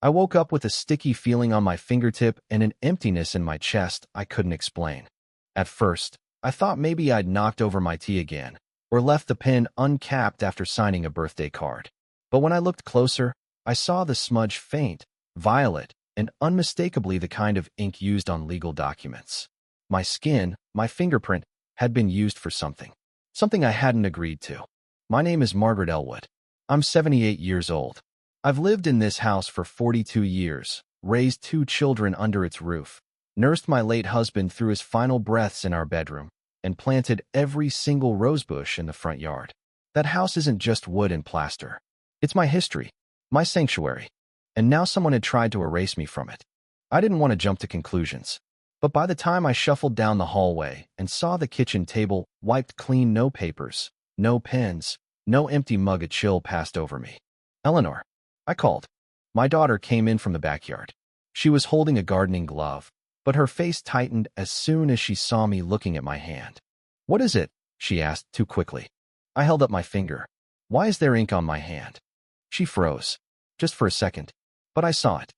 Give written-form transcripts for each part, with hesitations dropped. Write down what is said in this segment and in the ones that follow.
I woke up with a sticky feeling on my fingertip and an emptiness in my chest I couldn't explain. At first, I thought maybe I'd knocked over my tea again, or left the pen uncapped after signing a birthday card. But when I looked closer, I saw the smudge faint, violet, and unmistakably the kind of ink used on legal documents. My skin, my fingerprint, had been used for something. Something I hadn't agreed to. My name is Margaret Elwood. I'm 78 years old. I've lived in this house for 42 years, raised 2 children under its roof, nursed my late husband through his final breaths in our bedroom, and planted every single rosebush in the front yard. That house isn't just wood and plaster. It's my history, my sanctuary. And now someone had tried to erase me from it. I didn't want to jump to conclusions. But by the time I shuffled down the hallway and saw the kitchen table wiped clean, no papers, no pens, no empty mug, a chill passed over me. Eleanor, I called. My daughter came in from the backyard. She was holding a gardening glove, but her face tightened as soon as she saw me looking at my hand. What is it? She asked too quickly. I held up my finger. Why is there ink on my hand? She froze. Just for a second. But I saw it.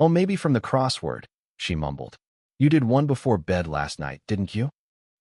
Oh, maybe from the crossword, she mumbled. You did one before bed last night, didn't you?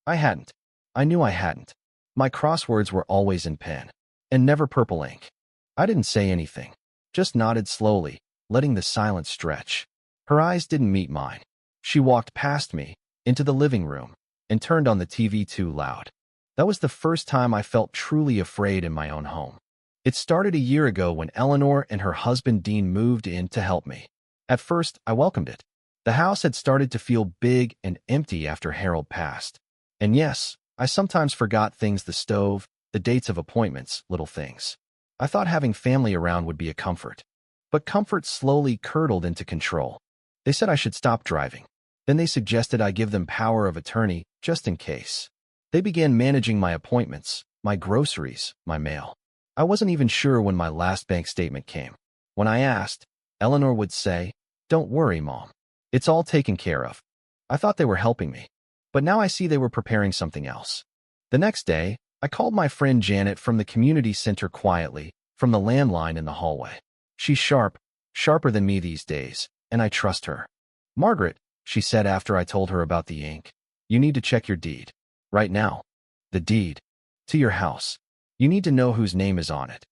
I hadn't. I knew I hadn't. My crosswords were always in pen, and never purple ink. I didn't say anything. Just nodded slowly, letting the silence stretch. Her eyes didn't meet mine. She walked past me, into the living room, and turned on the TV too loud. That was the first time I felt truly afraid in my own home. It started a year ago when Eleanor and her husband Dean moved in to help me. At first, I welcomed it. The house had started to feel big and empty after Harold passed. And yes, I sometimes forgot things: the stove, the dates of appointments, little things. I thought having family around would be a comfort. But comfort slowly curdled into control. They said I should stop driving. Then they suggested I give them power of attorney, just in case. They began managing my appointments, my groceries, my mail. I wasn't even sure when my last bank statement came. When I asked, Eleanor would say, "Don't worry, Mom. It's all taken care of." I thought they were helping me. But now I see they were preparing something else. The next day, I called my friend Janet from the community center quietly, from the landline in the hallway. She's sharp, sharper than me these days, and I trust her. "Margaret," she said after I told her about the ink, "you need to check your deed. Right now. The deed. To your house. You need to know whose name is on it."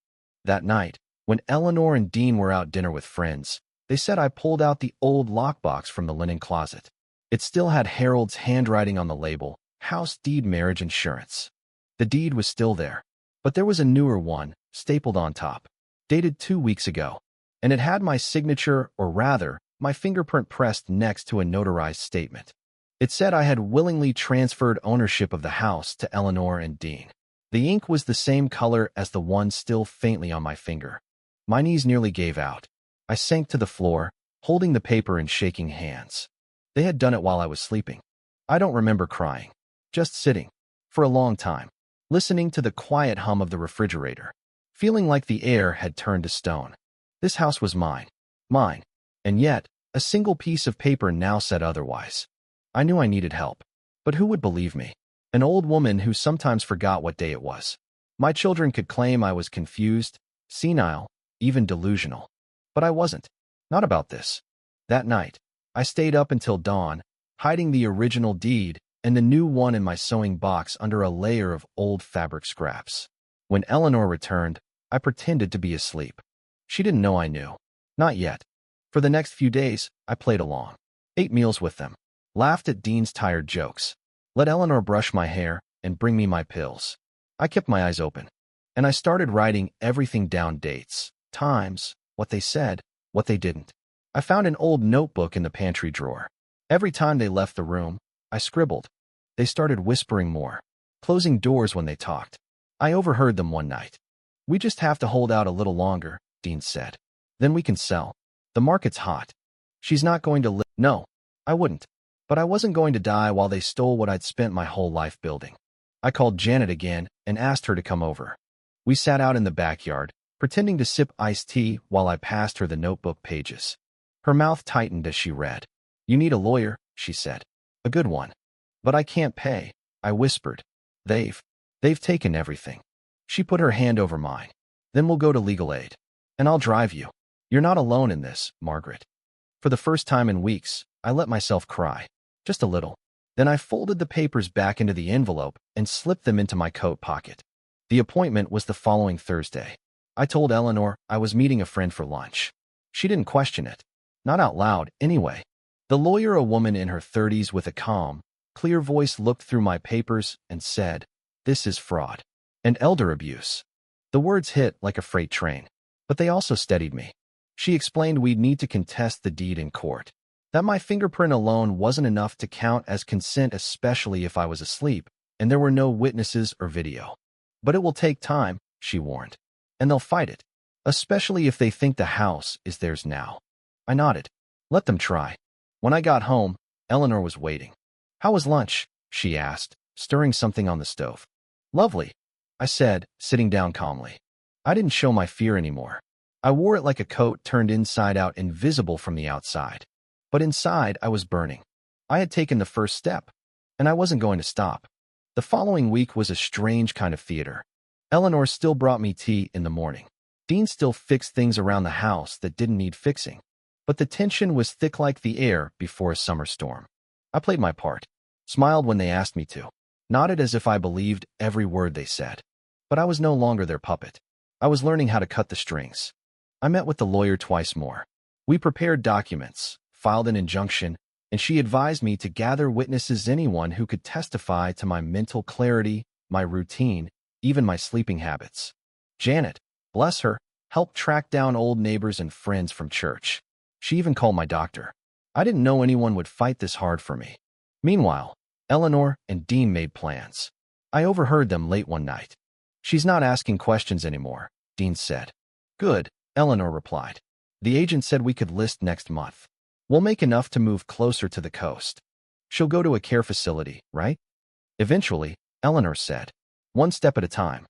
That night, when Eleanor and Dean were out dinner with friends, they said I pulled out the old lockbox from the linen closet. It still had Harold's handwriting on the label, House Deed Marriage Insurance. The deed was still there, but there was a newer one, stapled on top, dated 2 weeks ago, and it had my signature, or rather, my fingerprint pressed next to a notarized statement. It said I had willingly transferred ownership of the house to Eleanor and Dean. The ink was the same color as the one still faintly on my finger. My knees nearly gave out. I sank to the floor, holding the paper in shaking hands. They had done it while I was sleeping. I don't remember crying, just sitting, for a long time, listening to the quiet hum of the refrigerator, feeling like the air had turned to stone. This house was mine, and yet, a single piece of paper now said otherwise. I knew I needed help, but who would believe me? An old woman who sometimes forgot what day it was. My children could claim I was confused, senile, even delusional. But I wasn't. Not about this. That night, I stayed up until dawn, hiding the original deed and the new one in my sewing box under a layer of old fabric scraps. When Eleanor returned, I pretended to be asleep. She didn't know I knew. Not yet. For the next few days, I played along, ate meals with them, laughed at Dean's tired jokes, let Eleanor brush my hair and bring me my pills. I kept my eyes open, and I started writing everything down: dates, times, what they said, what they didn't. I found an old notebook in the pantry drawer. Every time they left the room, I scribbled. They started whispering more, closing doors when they talked. I overheard them one night. "We just have to hold out a little longer," Dean said. "Then we can sell. The market's hot. She's not going to live." No, I wouldn't. But I wasn't going to die while they stole what I'd spent my whole life building. I called Janet again and asked her to come over. We sat out in the backyard, pretending to sip iced tea while I passed her the notebook pages. Her mouth tightened as she read. "You need a lawyer," she said. "A good one." "But I can't pay," I whispered. They've taken everything." She put her hand over mine. "Then we'll go to legal aid. And I'll drive you. You're not alone in this, Margaret. For the first time in weeks, I let myself cry. Just a little. Then I folded the papers back into the envelope and slipped them into my coat pocket. The appointment was the following Thursday. I told Eleanor I was meeting a friend for lunch. She didn't question it. Not out loud, anyway. The lawyer, a woman in her 30s with a calm, clear voice, looked through my papers and said, "This is fraud and elder abuse." The words hit like a freight train, but they also steadied me. She explained we'd need to contest the deed in court, that my fingerprint alone wasn't enough to count as consent, especially if I was asleep, and there were no witnesses or video. But it will take time, she warned, and they'll fight it, especially if they think the house is theirs now. I nodded. Let them try. When I got home, Eleanor was waiting. "How was lunch?" she asked, stirring something on the stove. "Lovely," I said, sitting down calmly. I didn't show my fear anymore. I wore it like a coat turned inside out, invisible from the outside. But inside, I was burning. I had taken the first step, and I wasn't going to stop. The following week was a strange kind of theater. Eleanor still brought me tea in the morning. Dean still fixed things around the house that didn't need fixing. But the tension was thick like the air before a summer storm. I played my part, smiled when they asked me to, nodded as if I believed every word they said. But I was no longer their puppet. I was learning how to cut the strings. I met with the lawyer twice more. We prepared documents, filed an injunction, and she advised me to gather witnesses, anyone who could testify to my mental clarity, my routine, even my sleeping habits. Janet, bless her, helped track down old neighbors and friends from church. She even called my doctor. I didn't know anyone would fight this hard for me. Meanwhile, Eleanor and Dean made plans. I overheard them late one night. "She's not asking questions anymore," Dean said. "Good," Eleanor replied. "The agent said we could list next month. We'll make enough to move closer to the coast. She'll go to a care facility, right?" "Eventually," Eleanor said. "One step at a time."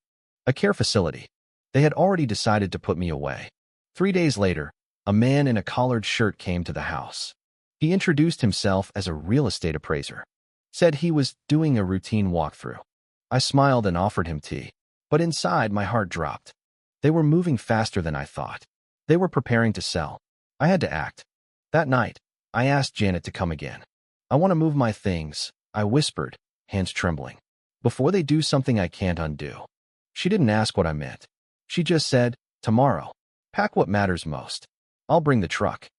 A care facility. They had already decided to put me away. 3 days later, a man in a collared shirt came to the house. He introduced himself as a real estate appraiser. Said he was doing a routine walkthrough. I smiled and offered him tea. But inside, my heart dropped. They were moving faster than I thought. They were preparing to sell. I had to act. That night, I asked Janet to come again. "I want to move my things," I whispered, hands trembling, "before they do something I can't undo." She didn't ask what I meant. She just said, "Tomorrow. Pack what matters most. I'll bring the truck."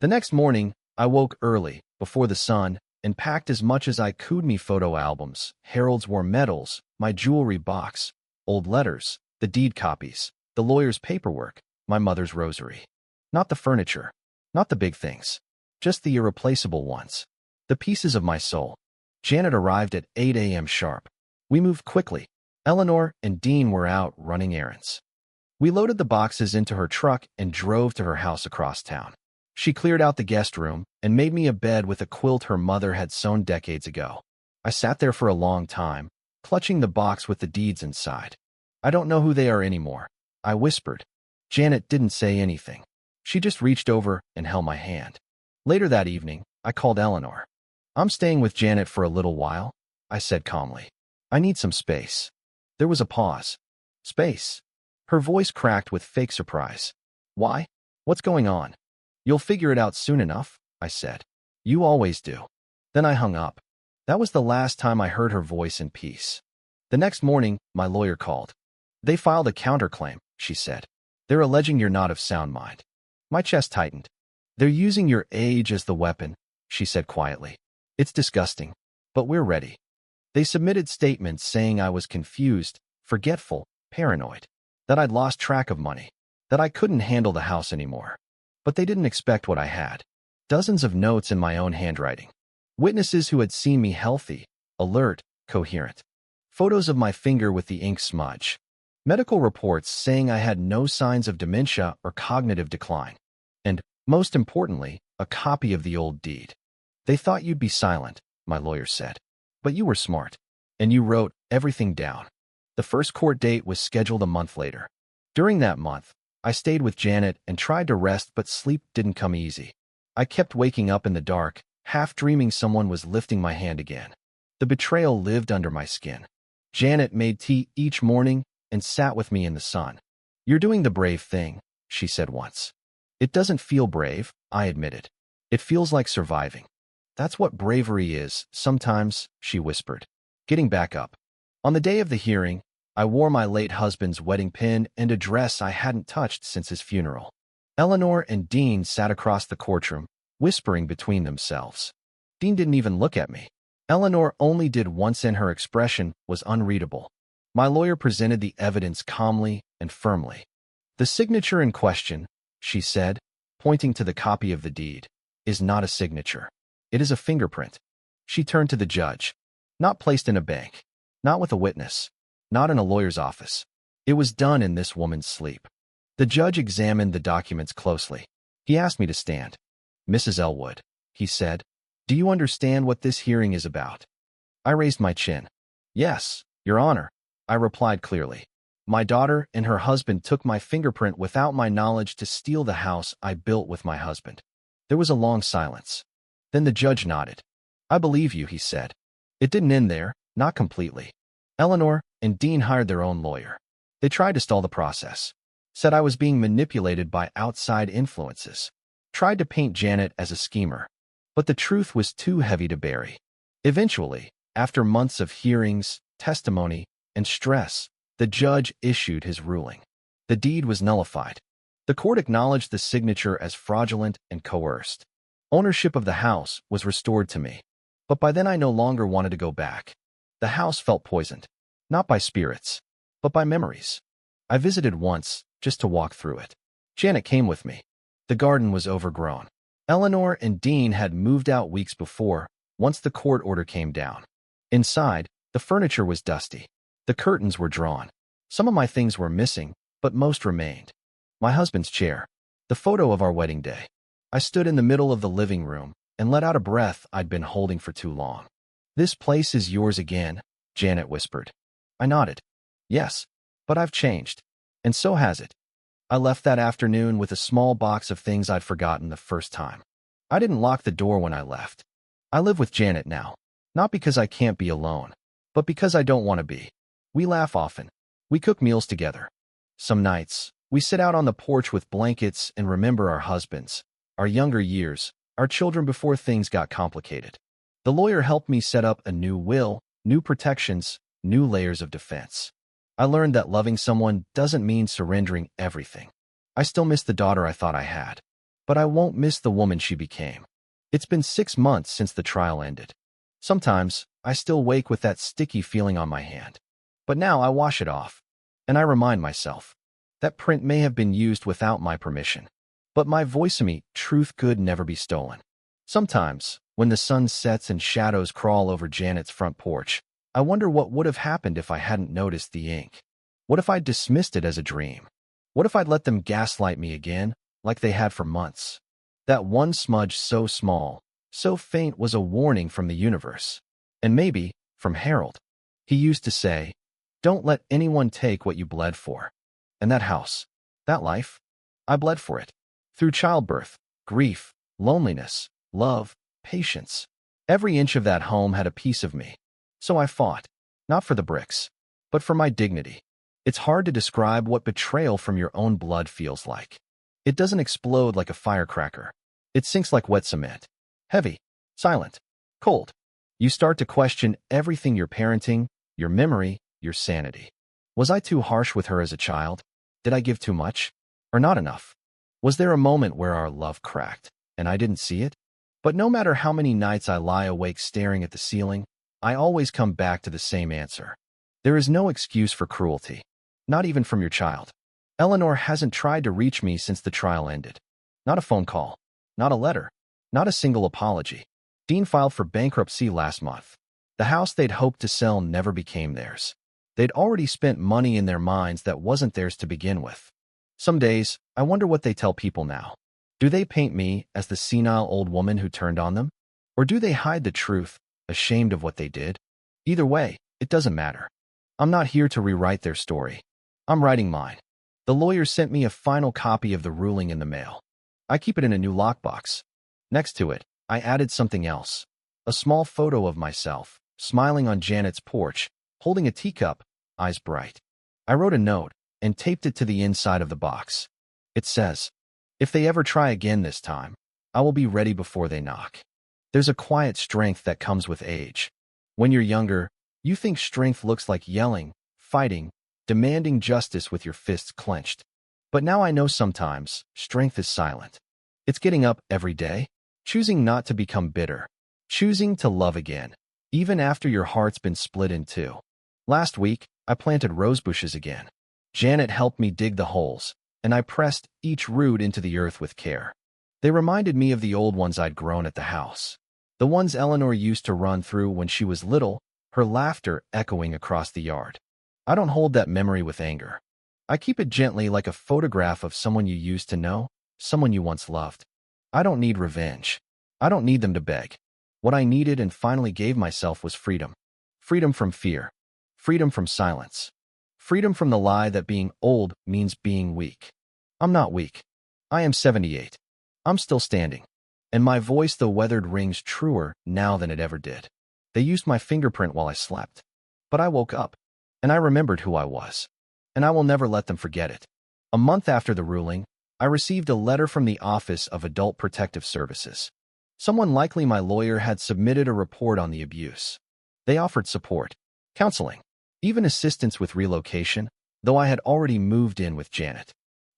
The next morning, I woke early, before the sun, and packed as much as I could: me photo albums, Harold's war medals, my jewelry box, old letters, the deed copies, the lawyer's paperwork, my mother's rosary. Not the furniture, not the big things, just the irreplaceable ones, the pieces of my soul. Janet arrived at 8 a.m. sharp. We moved quickly. Eleanor and Dean were out running errands. We loaded the boxes into her truck and drove to her house across town. She cleared out the guest room and made me a bed with a quilt her mother had sewn decades ago. I sat there for a long time, clutching the box with the deeds inside. "I don't know who they are anymore," I whispered. Janet didn't say anything. She just reached over and held my hand. Later that evening, I called Eleanor. "I'm staying with Janet for a little while," I said calmly. "I need some space." There was a pause. "Space?" Her voice cracked with fake surprise. "Why? What's going on?" "You'll figure it out soon enough," I said. "You always do." Then I hung up. That was the last time I heard her voice in peace. The next morning, my lawyer called. "They filed a counterclaim," she said. "They're alleging you're not of sound mind." My chest tightened. "They're using your age as the weapon," she said quietly. "It's disgusting, but we're ready." They submitted statements saying I was confused, forgetful, paranoid, that I'd lost track of money, that I couldn't handle the house anymore. But they didn't expect what I had. Dozens of notes in my own handwriting. Witnesses who had seen me healthy, alert, coherent. Photos of my finger with the ink smudge. Medical reports saying I had no signs of dementia or cognitive decline. And, most importantly, a copy of the old deed. "They thought you'd be silent," my lawyer said. "But you were smart. And you wrote everything down." The first court date was scheduled a month later. During that month, I stayed with Janet and tried to rest, but sleep didn't come easy. I kept waking up in the dark, half dreaming someone was lifting my hand again. The betrayal lived under my skin. Janet made tea each morning and sat with me in the sun. "You're doing the brave thing," she said once. It doesn't feel brave, I admitted. It feels like surviving. That's what bravery is, sometimes, she whispered. Getting back up. On the day of the hearing, I wore my late husband's wedding pin and a dress I hadn't touched since his funeral. Eleanor and Dean sat across the courtroom, whispering between themselves. Dean didn't even look at me. Eleanor only did once and her expression was unreadable. My lawyer presented the evidence calmly and firmly. The signature in question, she said, pointing to the copy of the deed, is not a signature. It is a fingerprint. She turned to the judge. Not placed in a bank. Not with a witness. Not in a lawyer's office. It was done in this woman's sleep. The judge examined the documents closely. He asked me to stand. Mrs. Elwood, he said, do you understand what this hearing is about? I raised my chin. Yes, Your Honor, I replied clearly. My daughter and her husband took my fingerprint without my knowledge to steal the house I built with my husband. There was a long silence. Then the judge nodded. I believe you, he said. It didn't end there, not completely. Eleanor and Dean hired their own lawyer. They tried to stall the process. Said I was being manipulated by outside influences. Tried to paint Janet as a schemer. But the truth was too heavy to bury. Eventually, after months of hearings, testimony, and stress, the judge issued his ruling. The deed was nullified. The court acknowledged the signature as fraudulent and coerced. Ownership of the house was restored to me. But by then I no longer wanted to go back. The house felt poisoned. Not by spirits, but by memories. I visited once, just to walk through it. Janet came with me. The garden was overgrown. Eleanor and Dean had moved out weeks before, once the court order came down. Inside, the furniture was dusty. The curtains were drawn. Some of my things were missing, but most remained. My husband's chair. The photo of our wedding day. I stood in the middle of the living room and let out a breath I'd been holding for too long. This place is yours again, Janet whispered. I nodded. Yes, but I've changed. And so has it. I left that afternoon with a small box of things I'd forgotten the first time. I didn't lock the door when I left. I live with Janet now, not because I can't be alone, but because I don't want to be. We laugh often. We cook meals together. Some nights, we sit out on the porch with blankets and remember our husbands, our younger years, our children before things got complicated. The lawyer helped me set up a new will, new protections, new layers of defense. I learned that loving someone doesn't mean surrendering everything. I still miss the daughter I thought I had, but I won't miss the woman she became. It's been 6 months since the trial ended. Sometimes, I still wake with that sticky feeling on my hand. But now I wash it off, and I remind myself, that print may have been used without my permission, but my voice-me truth could never be stolen. Sometimes, when the sun sets and shadows crawl over Janet's front porch, I wonder what would have happened if I hadn't noticed the ink. What if I'd dismissed it as a dream? What if I'd let them gaslight me again, like they had for months? That one smudge so small, so faint was a warning from the universe. And maybe, from Harold. He used to say, don't let anyone take what you bled for. And that house, that life, I bled for it. Through childbirth, grief, loneliness, love, patience. Every inch of that home had a piece of me. So I fought, not for the bricks, but for my dignity. It's hard to describe what betrayal from your own blood feels like. It doesn't explode like a firecracker. It sinks like wet cement. Heavy, silent, cold. You start to question everything you're parenting, your memory, your sanity. Was I too harsh with her as a child? Did I give too much? Or not enough? Was there a moment where our love cracked, and I didn't see it? But no matter how many nights I lie awake staring at the ceiling, I always come back to the same answer. There is no excuse for cruelty, not even from your child. Eleanor hasn't tried to reach me since the trial ended. Not a phone call, not a letter, not a single apology. Dean filed for bankruptcy last month. The house they'd hoped to sell never became theirs. They'd already spent money in their minds that wasn't theirs to begin with. Some days, I wonder what they tell people now. Do they paint me as the senile old woman who turned on them? Or do they hide the truth, ashamed of what they did? Either way, it doesn't matter. I'm not here to rewrite their story. I'm writing mine. The lawyer sent me a final copy of the ruling in the mail. I keep it in a new lockbox. Next to it, I added something else. A small photo of myself, smiling on Janet's porch, holding a teacup, eyes bright. I wrote a note and taped it to the inside of the box. It says, If they ever try again this time, I will be ready before they knock. There's a quiet strength that comes with age. When you're younger, you think strength looks like yelling, fighting, demanding justice with your fists clenched. But now I know sometimes strength is silent. It's getting up every day, choosing not to become bitter, choosing to love again, even after your heart's been split in two. Last week, I planted rose bushes again. Janet helped me dig the holes, and I pressed each root into the earth with care. They reminded me of the old ones I'd grown at the house. The ones Eleanor used to run through when she was little, her laughter echoing across the yard. I don't hold that memory with anger. I keep it gently like a photograph of someone you used to know, someone you once loved. I don't need revenge. I don't need them to beg. What I needed and finally gave myself was freedom. Freedom from fear. Freedom from silence. Freedom from the lie that being old means being weak. I'm not weak. I am 78. I'm still standing. And my voice, though weathered, rings truer now than it ever did. They used my fingerprint while I slept. But I woke up, and I remembered who I was. And I will never let them forget it. A month after the ruling, I received a letter from the Office of Adult Protective Services. Someone, likely my lawyer, had submitted a report on the abuse. They offered support, counseling, even assistance with relocation, though I had already moved in with Janet.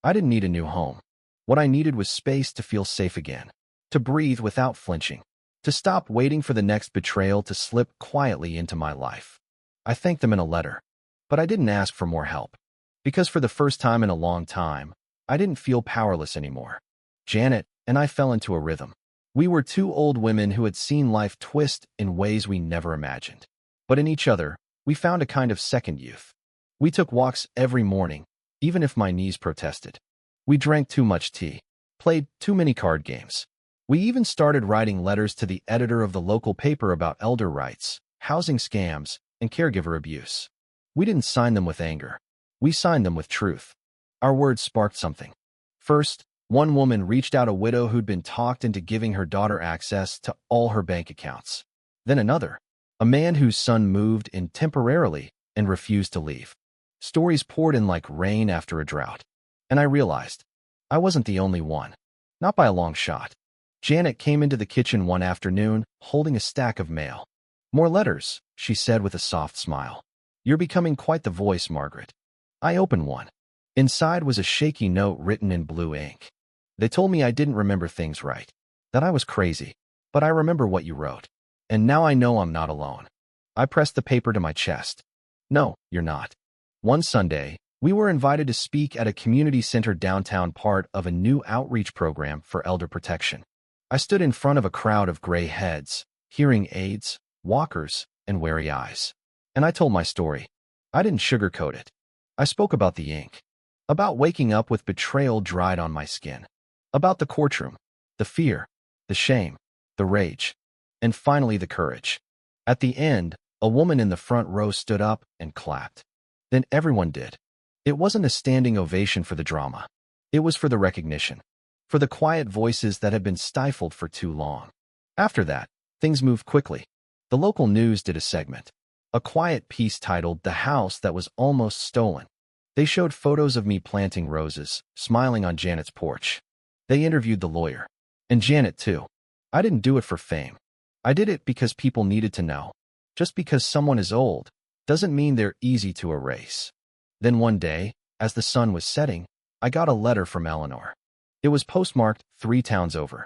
I didn't need a new home. What I needed was space to feel safe again, to breathe without flinching, to stop waiting for the next betrayal to slip quietly into my life. I thanked them in a letter, but I didn't ask for more help, because for the first time in a long time, I didn't feel powerless anymore. Janet and I fell into a rhythm. We were two old women who had seen life twist in ways we never imagined. But in each other, we found a kind of second youth. We took walks every morning, even if my knees protested. We drank too much tea, played too many card games. We even started writing letters to the editor of the local paper about elder rights, housing scams, and caregiver abuse. We didn't sign them with anger. We signed them with truth. Our words sparked something. First, one woman reached out, a widow who'd been talked into giving her daughter access to all her bank accounts. Then another, a man whose son moved in temporarily and refused to leave. Stories poured in like rain after a drought. And I realized I wasn't the only one. Not by a long shot. Janet came into the kitchen one afternoon, holding a stack of mail. "More letters," she said with a soft smile. "You're becoming quite the voice, Margaret." I opened one. Inside was a shaky note written in blue ink. They told me I didn't remember things right, that I was crazy, but I remember what you wrote. And now I know I'm not alone. I pressed the paper to my chest. No, you're not. One Sunday, we were invited to speak at a community center downtown, part of a new outreach program for elder protection. I stood in front of a crowd of gray heads, hearing aids, walkers, and wary eyes. And I told my story. I didn't sugarcoat it. I spoke about the ink, about waking up with betrayal dried on my skin, about the courtroom, the fear, the shame, the rage, and finally the courage. At the end, a woman in the front row stood up and clapped. Then everyone did. It wasn't a standing ovation for the drama. It was for the recognition, for the quiet voices that had been stifled for too long. After that, things moved quickly. The local news did a segment, a quiet piece titled "The House That Was Almost Stolen." They showed photos of me planting roses, smiling on Janet's porch. They interviewed the lawyer. And Janet, too. I didn't do it for fame. I did it because people needed to know. Just because someone is old doesn't mean they're easy to erase. Then one day, as the sun was setting, I got a letter from Eleanor. It was postmarked 3 towns over.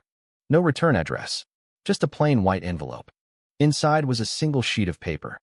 No return address. Just a plain white envelope. Inside was a single sheet of paper.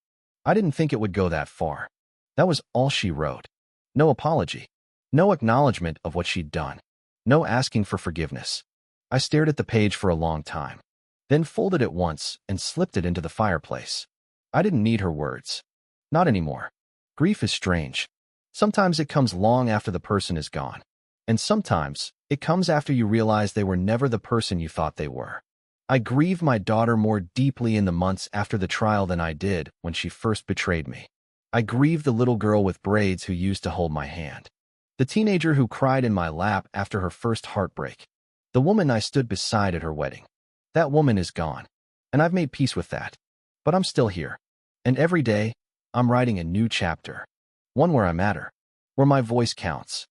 I didn't think it would go that far. That was all she wrote. No apology. No acknowledgement of what she'd done. No asking for forgiveness. I stared at the page for a long time, then folded it once and slipped it into the fireplace. I didn't need her words. Not anymore. Grief is strange. Sometimes it comes long after the person is gone. And sometimes it comes after you realize they were never the person you thought they were. I grieved my daughter more deeply in the months after the trial than I did when she first betrayed me. I grieved the little girl with braids who used to hold my hand, the teenager who cried in my lap after her first heartbreak, the woman I stood beside at her wedding. That woman is gone, and I've made peace with that. But I'm still here, and every day, I'm writing a new chapter, one where I matter, where my voice counts,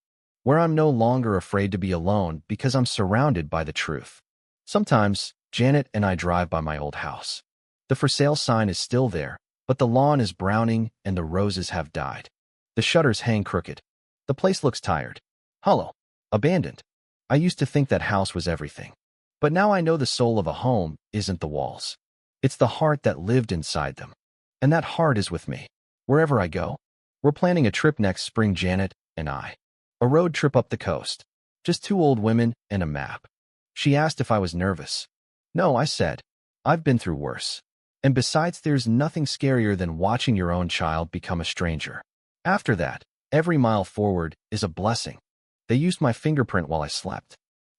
where I'm no longer afraid to be alone because I'm surrounded by the truth. Sometimes, Janet and I drive by my old house. The for sale sign is still there, but the lawn is browning and the roses have died. The shutters hang crooked. The place looks tired, hollow, abandoned. I used to think that house was everything. But now I know the soul of a home isn't the walls. It's the heart that lived inside them. And that heart is with me. Wherever I go. We're planning a trip next spring, Janet and I. A road trip up the coast. Just two old women and a map. She asked if I was nervous. No, I said. I've been through worse. And besides, there's nothing scarier than watching your own child become a stranger. After that, every mile forward is a blessing. They used my fingerprint while I slept.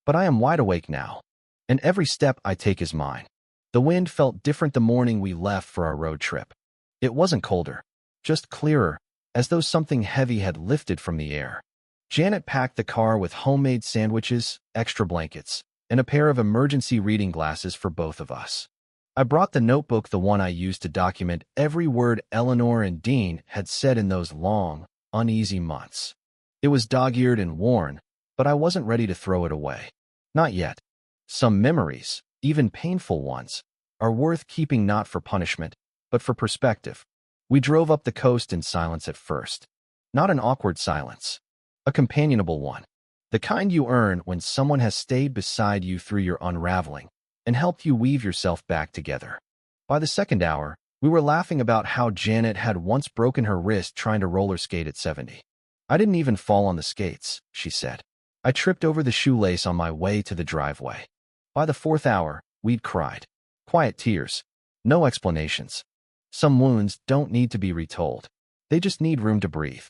But I am wide awake now. And every step I take is mine. The wind felt different the morning we left for our road trip. It wasn't colder, just clearer, as though something heavy had lifted from the air. Janet packed the car with homemade sandwiches, extra blankets, and a pair of emergency reading glasses for both of us. I brought the notebook, the one I used to document every word Eleanor and Dean had said in those long, uneasy months. It was dog-eared and worn, but I wasn't ready to throw it away. Not yet. Some memories, even painful ones, are worth keeping, not for punishment, but for perspective. We drove up the coast in silence at first. Not an awkward silence. A companionable one. The kind you earn when someone has stayed beside you through your unraveling and helped you weave yourself back together. By the second hour, we were laughing about how Janet had once broken her wrist trying to roller skate at 70. I didn't even fall on the skates, she said. I tripped over the shoelace on my way to the driveway. By the fourth hour, we'd cried. Quiet tears. No explanations. Some wounds don't need to be retold. They just need room to breathe.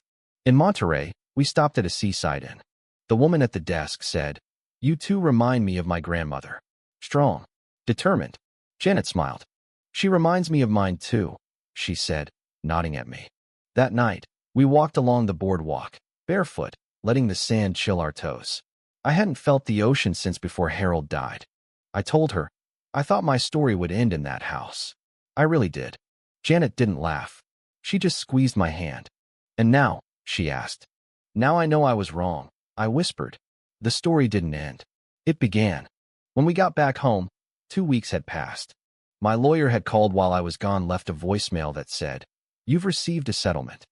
In Monterey, we stopped at a seaside inn. The woman at the desk said, "You two remind me of my grandmother. Strong. Determined." Janet smiled. "She reminds me of mine too," she said, nodding at me. That night, we walked along the boardwalk, barefoot, letting the sand chill our toes. I hadn't felt the ocean since before Harold died. I told her, I thought my story would end in that house. I really did. Janet didn't laugh. She just squeezed my hand. "And now?" she asked. "Now I know I was wrong," I whispered. The story didn't end. It began. When we got back home, 2 weeks had passed. My lawyer had called while I was gone, left a voicemail that said, "You've received a settlement."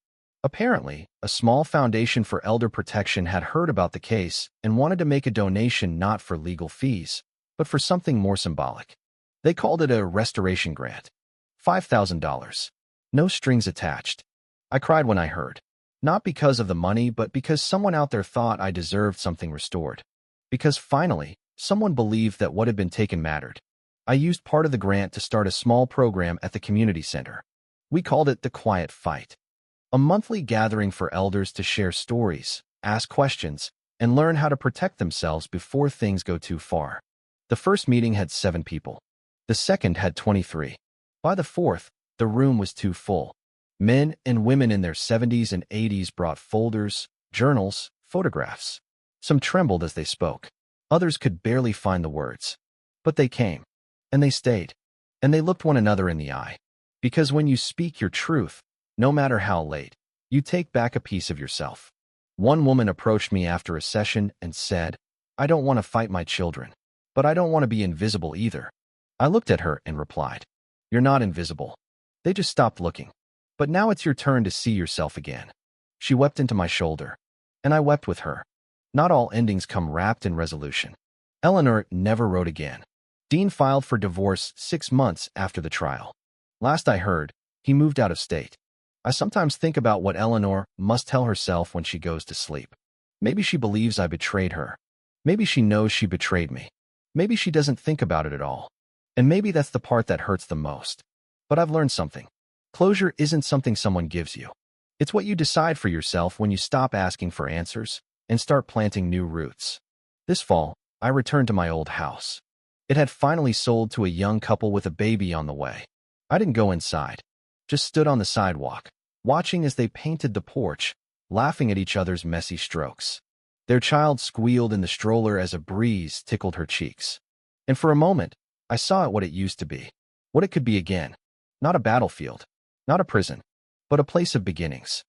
Apparently, a small foundation for elder protection had heard about the case and wanted to make a donation, not for legal fees, but for something more symbolic. They called it a restoration grant. $5,000. No strings attached. I cried when I heard. Not because of the money, but because someone out there thought I deserved something restored. Because finally, someone believed that what had been taken mattered. I used part of the grant to start a small program at the community center. We called it the Quiet Fight. A monthly gathering for elders to share stories, ask questions, and learn how to protect themselves before things go too far. The first meeting had 7 people. The second had 23. By the fourth, the room was too full. Men and women in their 70s and 80s brought folders, journals, photographs. Some trembled as they spoke. Others could barely find the words. But they came. And they stayed. And they looked one another in the eye. Because when you speak your truth, no matter how late, you take back a piece of yourself. One woman approached me after a session and said, "I don't want to fight my children, but I don't want to be invisible either." I looked at her and replied, "You're not invisible. They just stopped looking. But now it's your turn to see yourself again." She wept into my shoulder, and I wept with her. Not all endings come wrapped in resolution. Eleanor never wrote again. Dean filed for divorce 6 months after the trial. Last I heard, he moved out of state. I sometimes think about what Eleanor must tell herself when she goes to sleep. Maybe she believes I betrayed her. Maybe she knows she betrayed me. Maybe she doesn't think about it at all. And maybe that's the part that hurts the most. But I've learned something. Closure isn't something someone gives you. It's what you decide for yourself when you stop asking for answers and start planting new roots. This fall, I returned to my old house. It had finally sold to a young couple with a baby on the way. I didn't go inside, just stood on the sidewalk, watching as they painted the porch, laughing at each other's messy strokes. Their child squealed in the stroller as a breeze tickled her cheeks. And for a moment, I saw it what it used to be, what it could be again. Not a battlefield, not a prison, but a place of beginnings.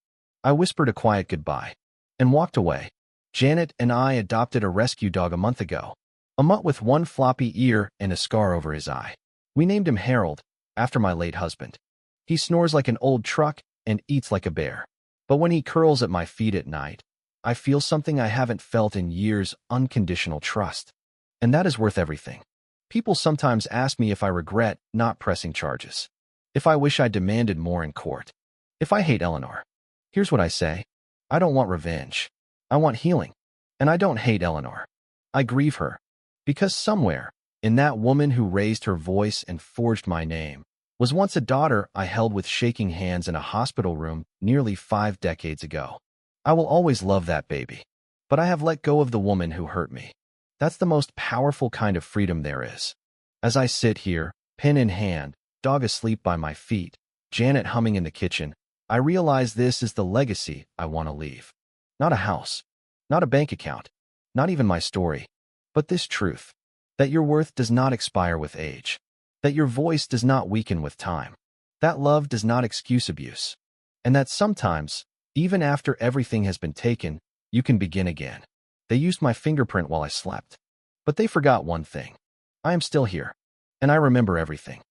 I whispered a quiet goodbye and walked away, Janet and I adopted a rescue dog a month ago, a mutt with one floppy ear and a scar over his eye. We named him Harold, after my late husband. He snores like an old truck and eats like a bear. But when he curls at my feet at night, I feel something I haven't felt in years: unconditional trust. And that is worth everything. People sometimes ask me if I regret not pressing charges, if I wish I demanded more in court, if I hate Eleanor. Here's what I say. I don't want revenge. I want healing. And I don't hate Eleanor. I grieve her. Because somewhere, in that woman who raised her voice and forged my name, was once a daughter I held with shaking hands in a hospital room nearly 5 decades ago. I will always love that baby. But I have let go of the woman who hurt me. That's the most powerful kind of freedom there is. As I sit here, pen in hand, dog asleep by my feet, Janet humming in the kitchen, I realize this is the legacy I want to leave. Not a house, not a bank account, not even my story, but this truth, that your worth does not expire with age, that your voice does not weaken with time, that love does not excuse abuse, and that sometimes, even after everything has been taken, you can begin again. They used my fingerprint while I slept, but they forgot one thing. I am still here, and I remember everything.